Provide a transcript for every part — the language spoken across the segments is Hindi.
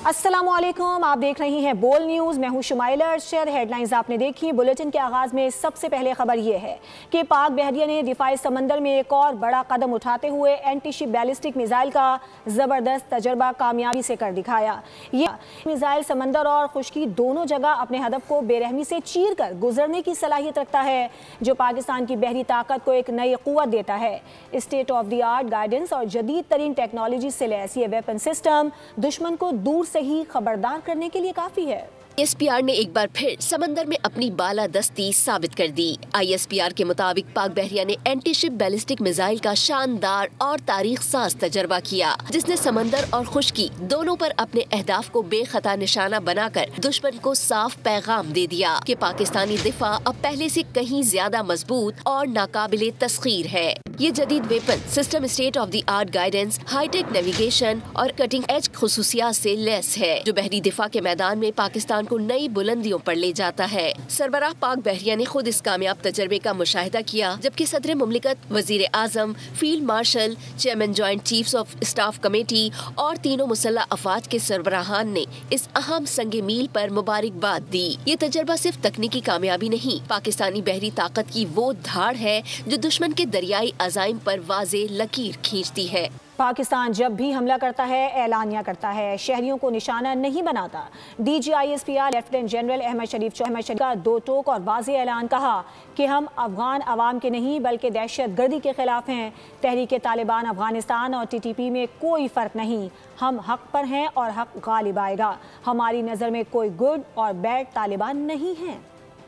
अस्सलामुअलैकुम, आप देख रही हैं बोल न्यूज़। मैं हूं शुमाइला अरशद। हेडलाइंस आपने देखी। बुलेटिन के आगाज़ में सबसे पहले खबर यह है कि पाक बहरिया ने दिफाई समंदर में एक और बड़ा कदम उठाते हुए एंटी शिप बैलिस्टिक मिसाइल का ज़बरदस्त तजर्बा कामयाबी से कर दिखाया। ये मिसाइल समंदर और खुश्की दोनों जगह अपने हदफ को बेरहमी से चीर कर गुजरने की सलाहियत रखता है, जो पाकिस्तान की बहरी ताकत को एक नई क़ुव्वत देता है। State of the art guidance और जदीद तरीन टेक्नोलॉजी से लैस ये वेपन सिस्टम दुश्मन को दूर से ही खबरदार करने के लिए काफी है। ISPR ने एक बार फिर समंदर में अपनी बालादस्ती साबित कर दी। ISPR के मुताबिक पाक बहरिया ने एंटी शिप बैलिस्टिक मिसाइल का शानदार और तारीख साज तजर्बा किया, जिसने समंदर और खुश्की दोनों पर अपने अहदाफ को बेखता निशाना बनाकर दुश्मन को साफ पैगाम दे दिया कि पाकिस्तानी दिफा अब पहले से कहीं ज्यादा मजबूत और नाकाबिले तस्खीर है। ये जदीद weapon system state of the art guidance, high tech navigation और कटिंग एज खुसूसियात से लैस है, जो बहरी दिफा के मैदान में पाकिस्तान को नई बुलंदियों पर ले जाता है। सरबराह पाक बहरिया ने खुद इस कामयाब तजर्बे का मुशाहिदा किया, जबकि सदर मुमलिकत, वजीर आजम, field marshal, chairman joint chiefs of staff committee और तीनों मुसल्लह अफवाज के सरबराहान ने इस अहम संगे मील पर मुबारकबाद दी। ये तजर्बा सिर्फ तकनीकी कामयाबी नहीं, पाकिस्तानी बहरी ताकत की वो धाड़ है जो दुश्मन के दरियाई अज़ाइम पर वाज़े लकीर खींचती है। पाकिस्तान जब भी हमला करता है ऐलानिया करता है, शहरियों को निशाना नहीं बनाता। DG ISPR lieutenant general Ahmed Sharif का दो टोक और वाज़े ऐलान कहा कि हम अफगान अवाम के नहीं बल्कि दहशत गर्दी के खिलाफ हैं। तहरीक तालिबान अफगानिस्तान और TTP में कोई फ़र्क नहीं, हम हक पर हैं और हक गालिब आएगा। हमारी नज़र में कोई गुड और बैड तालिबान नहीं है।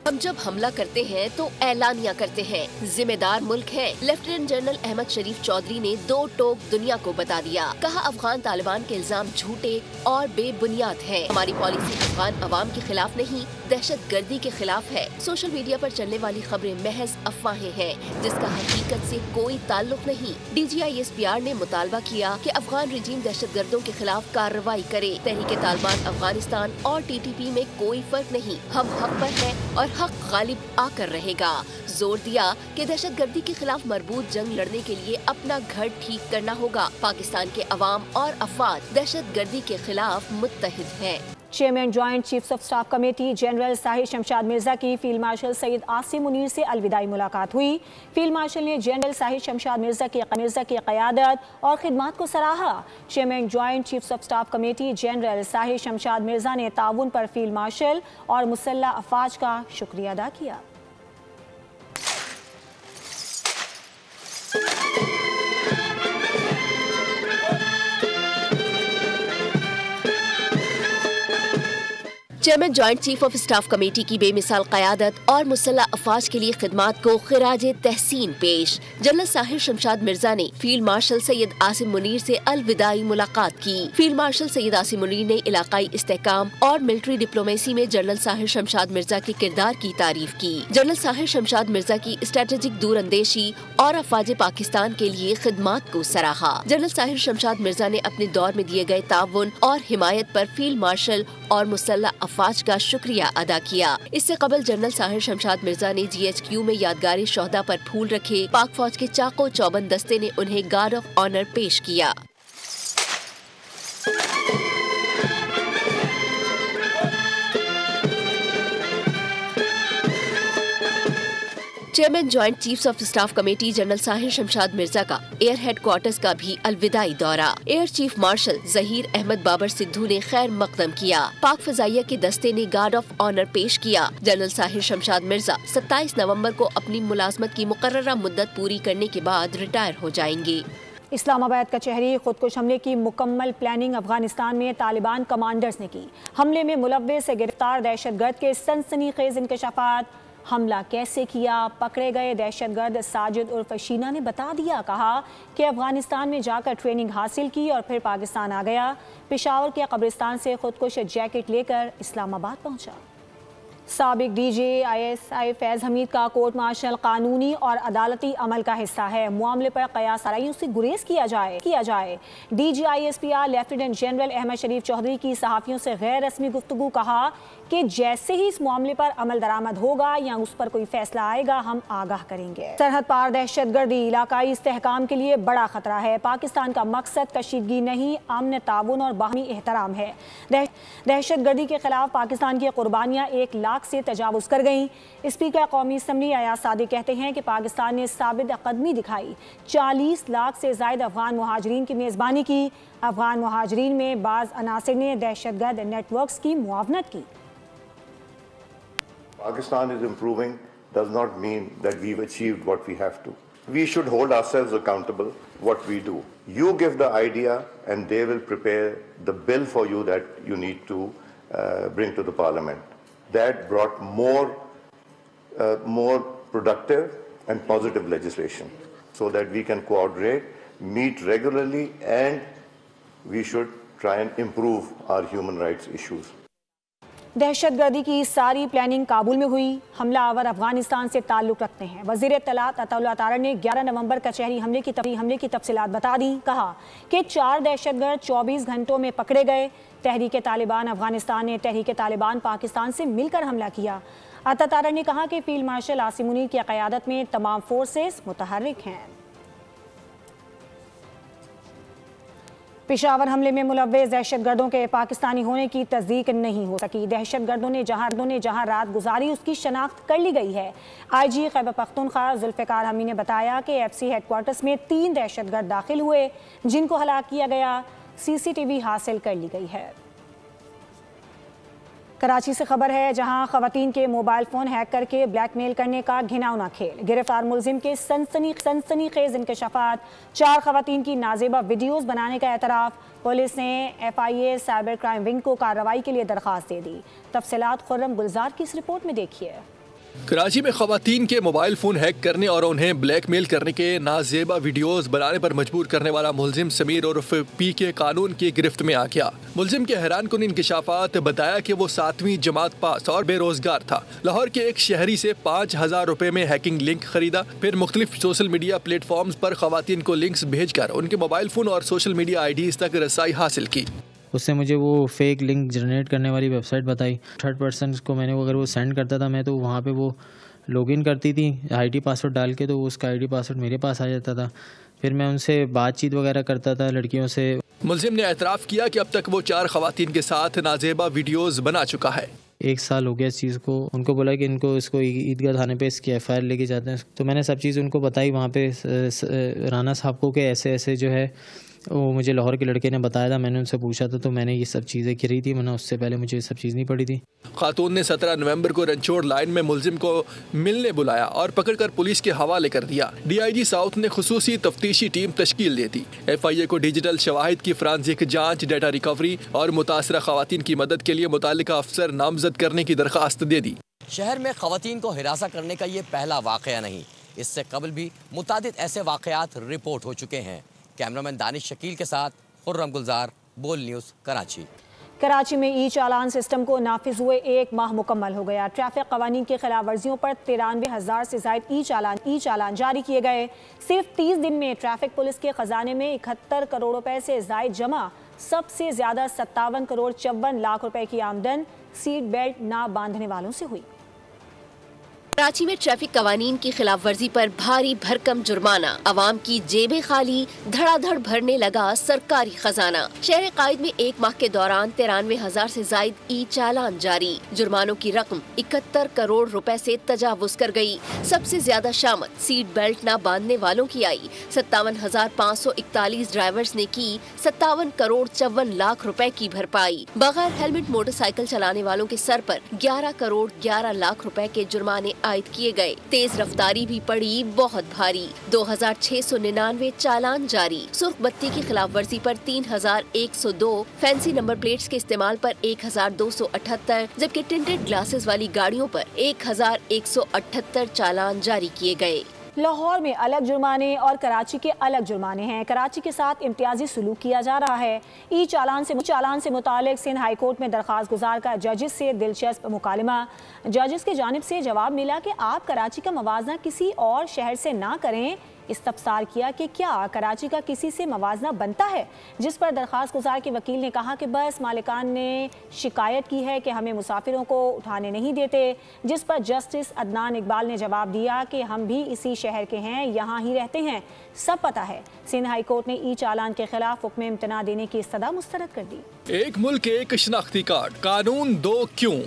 हम जब हमला करते हैं तो ऐलानिया करते हैं, जिम्मेदार मुल्क है। लेफ्टिनेंट जनरल अहमद शरीफ चौधरी ने दो टोक दुनिया को बता दिया। कहा, अफगान तालिबान के इल्जाम झूठे और बेबुनियाद है। हमारी पॉलिसी अफगान अवाम के खिलाफ नहीं, दहशत गर्दी के खिलाफ है। सोशल मीडिया पर चलने वाली खबरें महज अफवाहें हैं, जिसका हकीकत से कोई ताल्लुक नहीं। DG ISPR ने मुतालबा किया कि अफगान रिजीम दहशत गर्दों के खिलाफ कार्रवाई करे। तहरीक तालिबान अफगानिस्तान और TTP में कोई फर्क नहीं, हम हक पर हैं और हक गालिब आकर रहेगा। जोर दिया कि दहशत गर्दी के खिलाफ मरबूत जंग लड़ने के लिए अपना घर ठीक करना होगा। पाकिस्तान के अवाम और अफवाद दहशत गर्दी के खिलाफ मुत्तहिद हैं। Chairman joint chiefs of staff committee general Sahir Shamshad Mirza की फील्ड मार्शल सैयद आसिम मुनीर से अलविदाई मुलाकात हुई। फील्ड मार्शल ने जनरल साहिर शमशाद मिर्जा की क़यादत और खिदमात को सराहा। Chairman joint chiefs of staff committee general Sahir Shamshad Mirza ने ताउन पर फील्ड मार्शल और मुसल्लह अफवाज का शुक्रिया अदा किया। Chairman joint chief of staff committee की बेमिसाल क़यादत और मुसल्लह अफवाज के लिए खिदमात को खिराजे तहसीन पेश। जनरल साहिर शमशाद मिर्जा ने फील्ड मार्शल सैयद आसिम मुनीर से अलविदाई मुलाकात की। फील्ड मार्शल सैयद आसिम मुनीर ने इलाकाई इस्तेहकाम और मिलिट्री डिप्लोमेसी में जनरल साहिर शमशाद मिर्जा के किरदार की तारीफ की। जनरल साहिर शमशाद मिर्जा की स्ट्रेटेजिक दूरअंदेशी और अफवाज पाकिस्तान के लिए खिदमात को सराहा। जनरल साहिर शमशाद मिर्जा ने अपने दौर में दिए गए ताउन और हिमायत पर फील्ड मार्शल और मुसल्लह अफवाज का शुक्रिया अदा किया। इससे कबल जनरल साहिर शमशाद मिर्जा ने GHQ में यादगारी शोहदा पर फूल रखे। पाक फौज के चाको चौबंद दस्ते ने उन्हें गार्ड ऑफ ऑनर पेश किया। Chairman joint chiefs of staff committee general Sahir Shamshad Mirza का एयर हेडक्वार्टर्स का भी अलविदाई दौरा। Air chief marshal Zaheer Ahmed Babar Sidhu ने खैर मकदम किया। पाक फजाइया के दस्ते ने गार्ड ऑफ ऑनर पेश किया। जनरल साहिर शमशाद मिर्जा 27 नवंबर को अपनी मुलाजमत की मुकर्ररा मुद्दत पूरी करने के बाद रिटायर हो जाएंगे। इस्लामाबाद कचहरी खुदकुश हमले की मुकम्मल प्लानिंग अफगानिस्तान में तालिबान कमांडर्स ने की। हमले में मुलव्विस से गिरफ्तार दहशतगर्द के सनसनीखेज इंकशाफात। हमला कैसे किया, पकड़े गए दहशतगर्द साजिद उर्फ शीना ने बता दिया। कहा कि अफगानिस्तान में जाकर ट्रेनिंग हासिल की और फिर पाकिस्तान आ गया। पेशावर के कब्रिस्तान से खुदकुश जैकेट लेकर इस्लामाबाद पहुंचा। साबिक डीजे ISI फैज़ हमीद का कोर्ट मार्शल कानूनी और अदालती अमल का हिस्सा है। मामले पर क़यास आराइयों से गुरेज किया जाए। DG ISPR lieutenant general Ahmed Sharif Chaudhry की सहाफ़ियों से गैर रस्मी गुफ्तगू कहा कि जैसे ही इस मामले पर अमल दरामद होगा या उस पर कोई फैसला आएगा हम आगाह करेंगे। सरहद पार दहशतगर्दी इलाकाई इस्तेहकाम के लिए बड़ा खतरा है। पाकिस्तान का मकसद कशीदगी नहीं, अमन, ताउन और बाहमी एहतराम है। दहशतगर्दी के खिलाफ पाकिस्तान की कुर्बानियाँ 1 लाख से तजावुज कर गईं। स्पीकर कौमी असम्बली अयाज सादिक कहते हैं कि पाकिस्तान ने साबित कदमी दिखाई, 40 लाख से ज़ायद अफगान मुहाजिरीन की मेज़बानी की। अफगान मुहाजिरीन में बाज़ अनासिर ने दहशतगर्द नेटवर्क्स की मुआवनत की। Pakistan is improving does not mean that we've achieved what we have to. We should hold ourselves accountable what we do. You give the idea and they will prepare the bill for you that you need to bring to the parliament. That brought more productive and positive legislation so that we can coordinate, meet regularly, and we should try and improve our human rights issues. दहशतगर्दी की सारी प्लानिंग काबुल में हुई। हमलावर अफगानिस्तान से ताल्लुक़ रखते हैं। वज़ीर इत्तलात अताउल्लाह तारड़ ने 11 नवंबर कचहरी हमले की तफसीलात बता दी। कहा कि 4 दहशतगर्द 24 घंटों में पकड़े गए। तहरीक तालिबान अफगानिस्तान ने तहरीक तालिबान पाकिस्तान से मिलकर हमला किया। अता तारड़ ने कहा कि फील्ड मार्शल आसिम मुनीर की क़यादत में तमाम फोर्सेस मुतहर्रिक हैं। पेशावर हमले में मुलव्वस दहशतगर्दों के पाकिस्तानी होने की तस्दीक नहीं हो सकी। दहशतगर्दों ने जहां रात गुजारी उसकी शनाख्त कर ली गई है। IG खैबर पख्तूनख्वा जुल्फ़िकार हमी ने बताया कि FC हेडक्वार्टर्स में 3 दहशतगर्द दाखिल हुए जिनको हलाक किया गया। CCTV हासिल कर ली गई है। कराची से खबर है, जहां खवातीन के मोबाइल फ़ोन हैक करके ब्लैकमेल करने का घिनौना खेल। गिरफ्तार मुलजिम के सनसनीखेज इंकशाफात, 4 खवातीन की नाजेबा वीडियोस बनाने का एतराफ़। पुलिस ने FIA साइबर क्राइम विंग को कार्रवाई के लिए दरख्वास्त दे दी। तफसीलात खुर्रम गुलजार की इस रिपोर्ट में देखिए। कराची में खवातीन के मोबाइल फ़ोन हैक करने और उन्हें ब्लैकमेल करने के नाजेबा वीडियोस बनाने पर मजबूर करने वाला मुलजिम समीर उर्फ PK कानून की गिरफ्त में आ गया। मुलजिम के हैरानकुन इंकशाफात बताया कि वो 7वीं जमात पास और बेरोजगार था। लाहौर के एक शहरी से 5000 रुपए में हैकिंग लिंक खरीदा, फिर मुख्तलिफ सोशल मीडिया प्लेटफॉर्म्स पर खवातीन को लिंक्स भेजकर उनके मोबाइल फ़ोन और सोशल मीडिया IDs तक रसाई हासिल की। उससे मुझे वो फेक लिंक जनरेट करने वाली वेबसाइट बताई। 3rd पर्सन को मैंने अगर वो सेंड करता था मैं, तो वहाँ पे वो लॉगिन करती थी ID पासवर्ड डाल के, तो उसका ID पासवर्ड मेरे पास आ जाता था। फिर मैं उनसे बातचीत वगैरह करता था लड़कियों से। मुलजिम ने एतराफ़ किया कि अब तक वो 4 खवातीन के साथ नाजेबा वीडियोस बना चुका है। 1 साल हो गया इस चीज़ को। उनको बोला कि इसको ईदगाह थाने पे इसकी FIR लेके जाते हैं। तो मैंने सब चीज़ उनको बताई वहाँ पे राना साहब को कि ऐसे ऐसे जो है वो मुझे लाहौर के लड़के ने बताया था। मैंने उनसे पूछा था तो मैंने ये सब चीज़ें करी थी, वरना उससे पहले मुझे ये सब चीज़ नहीं पड़ी थी। खातून ने 17 नवंबर को रंचोड़ लाइन में मुलजिम को मिलने बुलाया और पकड़कर पुलिस के हवाले कर दिया। DIG साउथ ने खुसूसी तफ्तीशी टीम तश्कील दे दी। FIA को डिजिटल शवाहिद की फ्रांसिक जांच, डाटा रिकवरी और मुतासरा खवातीन की मदद के लिए मुतालिका अफसर नामजद करने की दरख्वास्त दे दी। शहर में खवातीन को हिरासा करने का ये पहला वाक़या नहीं, इससे कबल भी मुतादिद ऐसे वाक़यात रिपोर्ट हो चुके हैं। कैमरामैन दानिश शकील के साथ खुर्रम गुलजार, बोल न्यूज़, कराची। कराची में ई-चालान सिस्टम को नाफिज हुए 1 माह मुकम्मल हो गया। ट्रैफिक कवानीन की खिलाफ वर्जियों पर 93,000 से ज़ायद ई-चालान जारी किए गए। सिर्फ 30 दिन में ट्रैफिक पुलिस के खजाने में 71 करोड़ रुपए से ज़ायद जमा। सबसे ज़्यादा 57 करोड़ 54 लाख रुपए की आमदन सीट बेल्ट ना बांधने वालों से हुई। कराची में ट्रैफिक कवानीन की खिलाफ वर्जी पर भारी भरकम जुर्माना, अवाम की जेबें खाली, धड़ाधड़ भरने लगा सरकारी खजाना। शहर कायद में 1 माह के दौरान 93,000 से जायद ई-चालान जारी। जुर्मानों की रकम 71 करोड़ रुपए से तजावुज कर गई। सबसे ज्यादा शामत सीट बेल्ट न बांधने वालों की आई। 57,541 ड्राइवर्स ने की 57 करोड़ 54 लाख रुपए की भरपाई। बगैर हेलमेट मोटरसाइकिल चलाने वालों के सर पर 11 करोड़ 11 लाख रुपए के जुर्माने आयद किए गए। तेज रफ्तारी भी पड़ी बहुत भारी। 2699 चालान जारी। सुर्ख बत्ती की खिलाफ वर्जी पर 3102, फैंसी नंबर प्लेट्स के इस्तेमाल पर 1278, जबकि टिंटेड ग्लासेस वाली गाड़ियों पर 1178 चालान जारी किए गए। लाहौर में अलग जुर्माने और कराची के अलग जुर्माने हैं। कराची के साथ इम्तियाजी सलूक किया जा रहा है। ई चालान से मुतालिक सिंध हाई कोर्ट में दरख्वास्त गुजार का जजेस से दिलचस्प मुकालमा। जजेस की जानिब से जवाब मिला कि आप कराची का मवाजना किसी और शहर से ना करें। इस्तफसार किया कि क्या कराची का किसी से मवाजना बनता है, जिस पर दरख्वास्त गुजार के वकील ने कहा कि बस मालिकान ने शिकायत की है कि हमें मुसाफिरों को उठाने नहीं देते, जिस पर जस्टिस अदनान इकबाल ने जवाब दिया कि हम भी इसी शहर के हैं, यहाँ ही रहते हैं, सब पता है। सिंध हाई कोर्ट ने ई चालान के खिलाफ हुक्म इम्तना देने की इस्तदा मुस्तरद कर दी। एक मुल्क एक शनाख्ती कार्ड, कानून दो क्यों?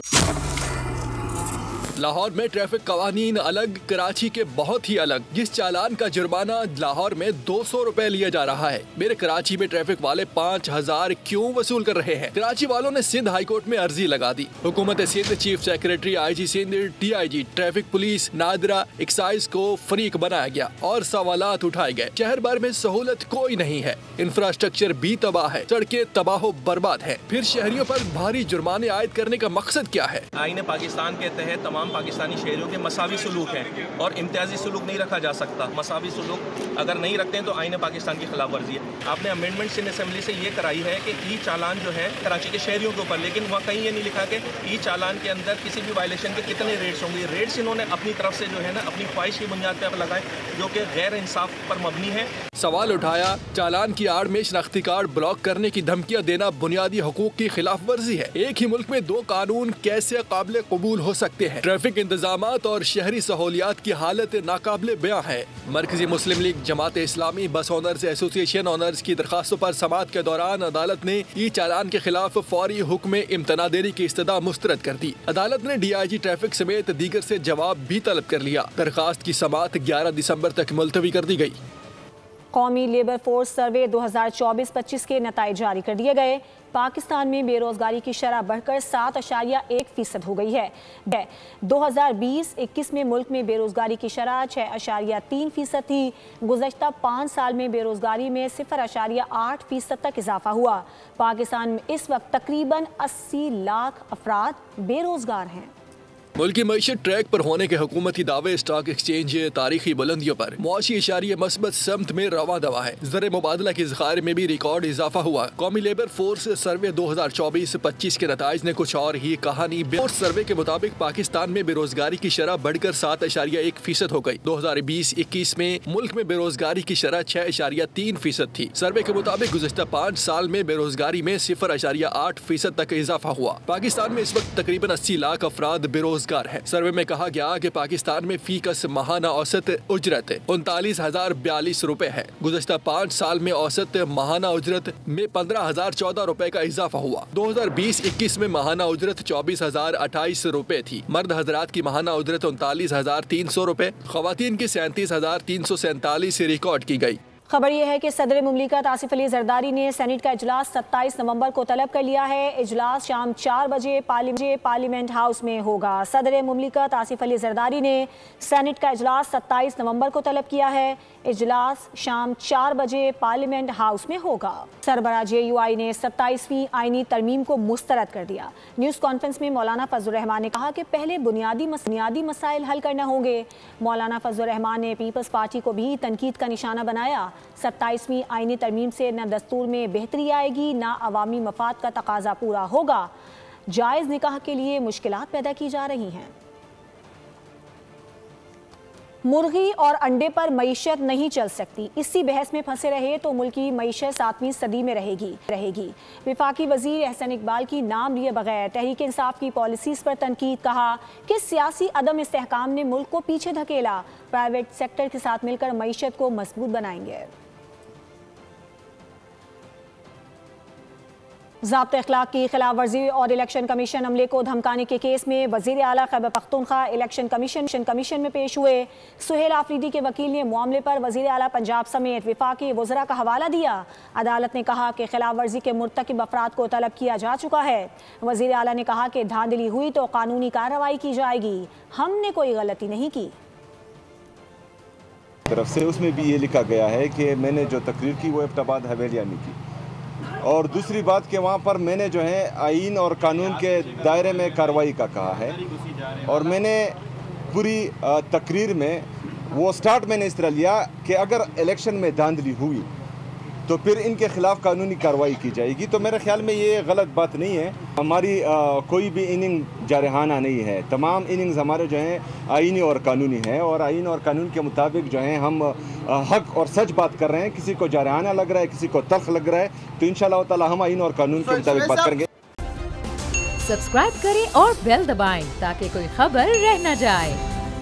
लाहौर में ट्रैफिक कवानीन अलग, कराची के बहुत ही अलग। जिस चालान का जुर्माना लाहौर में 200 रुपए लिया जा रहा है, मेरे कराची में ट्रैफिक वाले 5000 क्यों वसूल कर रहे हैं? कराची वालों ने सिंध हाई कोर्ट में अर्जी लगा दी। हुकूमत Sindh, chief secretary, IG Sindh, DIG, traffic police, NADRA, excise को फरीक बनाया गया और सवालात उठाए गए। शहर भर में सहूलत कोई नहीं है, इंफ्रास्ट्रक्चर भी तबाह है, सड़कें तबाह बर्बाद है। फिर शहरियों पर भारी जुर्माने आयद करने का मकसद क्या है? आईन पाकिस्तान के तहत तमाम पाकिस्तानी शहरियों के मसावी सुलूक हैं और इम्तियाजी सुलूक नहीं रखा जा सकता। मसावी सुलूक अगर नहीं रखते हैं तो आईन पाकिस्तान की खिलाफ वर्जी है। आपने अमेंडमेंट सिंध असेंबली से ये कराई है कि ई चालान जो है कराची के शहरियों के ऊपर, लेकिन वहाँ कहीं ये नहीं लिखा कि ई चालान के अंदर किसी भी वायलेशन के कितने रेट्स होंगे। रेट्स इन्होंने अपनी तरफ से जो है ना अपनी ख्वाहिश की बुनियाद पर लगाए, जो कि गैर इंसाफ पर मबनी है। सवाल उठाया, चालान की आड़ में शनाख्ती कार्ड ब्लॉक करने की धमकियां देना बुनियादी हकूक की खिलाफ वर्जी है। एक ही मुल्क में दो कानून कैसे काबिल कबूल हो सकते हैं? ट्रैफिक इंतजामात और शहरी सहूलियात की हालत नाकाबिल बयां है। मरकजी मुस्लिम लीग, जमात इस्लामी, बस ऑनर्स एसोसिएशन ऑनर्स की दरखास्तों पर समाअत के दौरान अदालत ने ई चालान के खिलाफ फौरी हुक्म इम्तना देने की इस्तदा मुस्तरद कर दी। अदालत ने DIG ट्रैफिक समेत दीगर से जवाब भी तलब कर लिया। दरखास्त की समाअत 11 दिसंबर तक मुलतवी कर दी गई। कौमी लेबर फोर्स सर्वे 2024-25 के नताइज जारी कर दिए गए। पाकिस्तान में बेरोजगारी की शरह बढ़कर 7.1% हो गई है। 2020-21 में मुल्क में बेरोजगारी की शरह 6.3% थी। गुज़श्ता 5 साल में बेरोजगारी में 0.8% तक इजाफा हुआ। पाकिस्तान में इस वक्त तकरीबन 80 लाख अफराद बेरोजगार हैं। मुल्की मईशत ट्रैक पर होने के हुकूमती दावे, स्टॉक एक्सचेंज तारीखी बुलंदियों पर, मुआशी इशारिये मस्बत समत में रवा दवा है। ज़र मुबादला के ज़खारे में भी रिकॉर्ड इजाफा हुआ। कौमी लेबर फोर्स सर्वे 2024-25 के नताइज ने कुछ और ही कहानी। फोर्स सर्वे के मुताबिक पाकिस्तान में बेरोजगारी की शरह बढ़कर 7.1% हो गई। 2020-21 में मुल्क में बेरोजगारी की शरह 6.3% थी। सर्वे के मुताबिक गुज़श्ता 5 साल में बेरोजगारी में 0.8% तक इजाफा हुआ। पाकिस्तान में इस वक्त तकरीबन 80 लाख अफराद बेरोजगार है। सर्वे में कहा गया कि पाकिस्तान में फीकस माहाना औसत उजरत 39,042 रुपए है। गुज़श्ता 5 साल में औसत माहाना उजरत में 15,014 रुपए का इजाफा हुआ। 2020-21 में माहाना उजरत 24,028 रुपए थी। मर्द हजरात की माहाना उजरत 39,300 रुपए, खवातीन की 37,347 रिकॉर्ड की गई। खबर यह है कि सदर मुमलिकत आसिफ अली जरदारी ने सेनेट का इजलास 27 नवंबर को तलब कर लिया है। इजलास शाम 4 बजे पार्लियामेंट हाउस में होगा। सदर मुमलिकत आसिफ अली जरदारी ने सेनेट का इजलास 27 नवंबर को तलब किया है। इजलास शाम 4 बजे पार्लियामेंट हाउस में होगा। सरबराह JUI ने 27वीं आईनी तरमीम को मुस्तरद कर दिया। न्यूज़ कॉन्फ्रेंस में मौलाना फजल रहमान ने कहा कि पहले बुनियादी मसाइल हल करना होंगे। मौलाना फजल रहमान ने पीपल्स पार्टी को भी तनकीद का निशाना बनाया। 27वीं आईनी तरमीम से न दस्तूर में बेहतरी आएगी, न अवामी मफाद का तकाजा पूरा होगा। जायज़ निकाह के लिए मुश्किलात पैदा की जा रही हैं। मुर्गी और अंडे पर मईशत नहीं चल सकती, इसी बहस में फंसे रहे तो मुल्की मईशत 7वीं सदी में रहेगी। विफाकी वजीर एहसन इकबाल की नाम लिए बगैर तहरीक इंसाफ की पॉलिसीज़ पर तनकीद। कहा कि सियासी अदम इस्तेहकाम ने मुल्क को पीछे धकेला। प्राइवेट सेक्टर के साथ मिलकर मईशत को मजबूत बनाएंगे। ज़ाब्ता अखलाक की खिलाफ वर्जी और इलेक्शन कमीशन अमले को धमकाने के केस में वज़ीर आला खैबर पख्तूनख्वा इलेक्शन कमीशन में पेश हुए। सुहेल आफरीदी के वकील ने मामले पर वज़ीर आला पंजाब समेत वफाकी वज़रा का हवाला दिया। अदालत ने कहा कि खिलाफ वर्जी के मुर्तकिब अफराद को तलब किया जा चुका है। वज़ीर आला ने कहा कि धांधली हुई तो कानूनी कार्रवाई की जाएगी, हमने कोई गलती नहीं की। तरफ से उसमें भी ये लिखा गया है कि मैंने जो तकरीर की वो एबटाबाद हवेलिया ने की, और दूसरी बात कि वहाँ पर मैंने जो है आइन और कानून के दायरे में कार्रवाई का कहा है, और मैंने पूरी तकरीर में वो स्टार्ट मैंने इस तरह लिया कि अगर इलेक्शन में धांधली हुई तो फिर इनके खिलाफ कानूनी कार्रवाई की जाएगी। तो मेरे ख्याल में ये गलत बात नहीं है। हमारी कोई भी इनिंग जारहाना नहीं है। तमाम इनिंग्स हमारे जो हैं आईनी और कानूनी हैं, और आईन और कानून के मुताबिक जो हैं हम हक और सच बात कर रहे हैं। किसी को जारहाना लग रहा है, किसी को तल्ख लग रहा है, तो इंशाअल्लाह ताला हम आईन और कानून के मुताबिक बात करेंगे। सब्सक्राइब करें और बेल दबाएं ताकि कोई खबर रह न जाए।